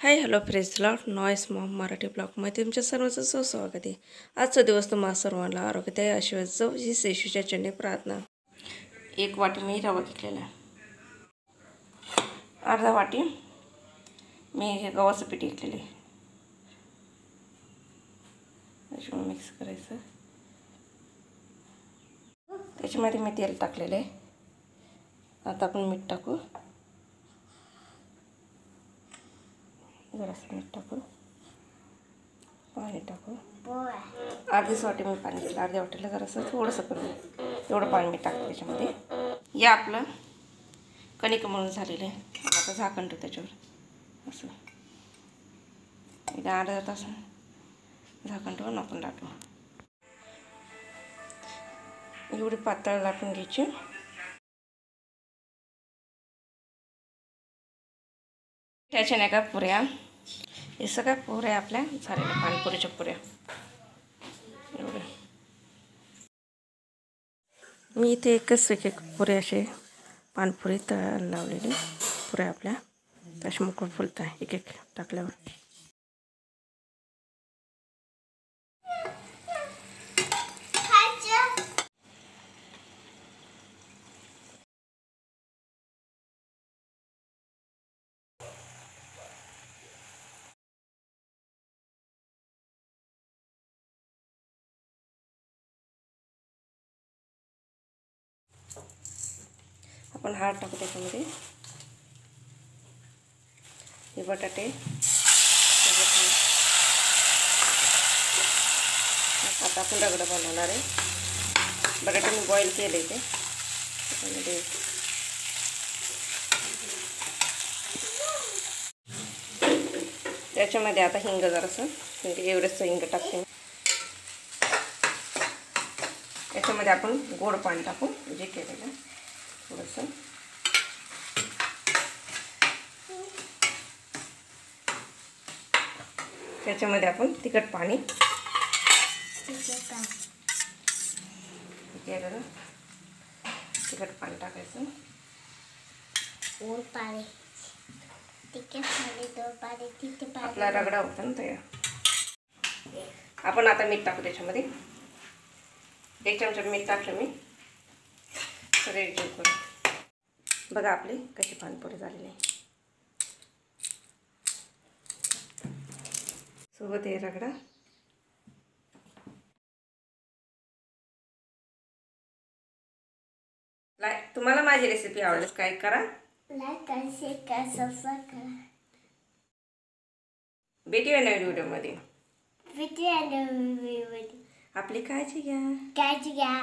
Hi hello friends lot noise Maugham Marathi ब्लॉगमध्ये तुमच्या सर्वांचं स्वागत आहे। आजचा दिवस तुम्हाला सर्वांना आरोग्यदायी आशीर्वाद जाऊ ही येशूच्या चरणी प्रार्थना। 1 वाटी मी रवा घेतलेला आहे, अर्धा वाटी मी हे गव्हाचं पीठ घेतलेलं आहे, त्याच्यामध्ये मिक्स करायचं। त्याच्यामध्ये मी तेल टाकलेलं आहे। आता आपण मीठ टाकू, जरासं मीठ टाकू, पाणी टाकू। अर्धीच वाटी मी पाणी घेतलं, अर्ध्या वाटीला जरासं थोडंसं करून एवढं पाणी मी टाकलं त्याच्यामध्ये। या आपलं कणिक मळून झालेलं आहे। आता झाकण ठेवू त्याच्यावर, असं एकदा अर्धा तास झाकण ठेवून आपण लाटू। एवढी पातळ लाटून घ्यायची। त्याच्या नाही का पुऱ्या, हे सगळ्या पुऱ्या आपल्या झालेल्या पाणीपुरीच्या पुऱ्या। एवढ्या मी इथे एकच एक पुऱ्या असे पाणपुरी तळायला लावलेली पुऱ्या आपल्या तशा मोकळं फुलत आहे एक एक टाकल्यावर। आपण हळद टाकू त्याच्यामध्ये, हे बटाटे आता आपण रगडा बनवणार आहे। बटाटे मी बॉईल केले ते त्याच्यामध्ये त्याच्यामध्ये आता हिंग जरासं एवढंच हिंग टाकते। त्याच्यामध्ये आपण गोड पाणी टाकू जे केलेलं थोडंसं। त्याच्यामध्ये आपण तिखट पाणी केलेलं तिखट पाणी टाकायचं। आपला रगडा होता ना तयार। आपण आता मीठ टाकू त्याच्यामध्ये, 1 चमचा मीठ टाकलं मी। रेडी करू बघा आपली कशी पाणीपुरी झालेली आहे। सोबत हे रगडा। तुम्हाला माझी रेसिपी आवडल्यास काय करा, लाईक करा, शेअर करा, सबस्क्राइब करा। भेटूया नवीन व्हिडिओमध्ये। आपली काळजी घ्या।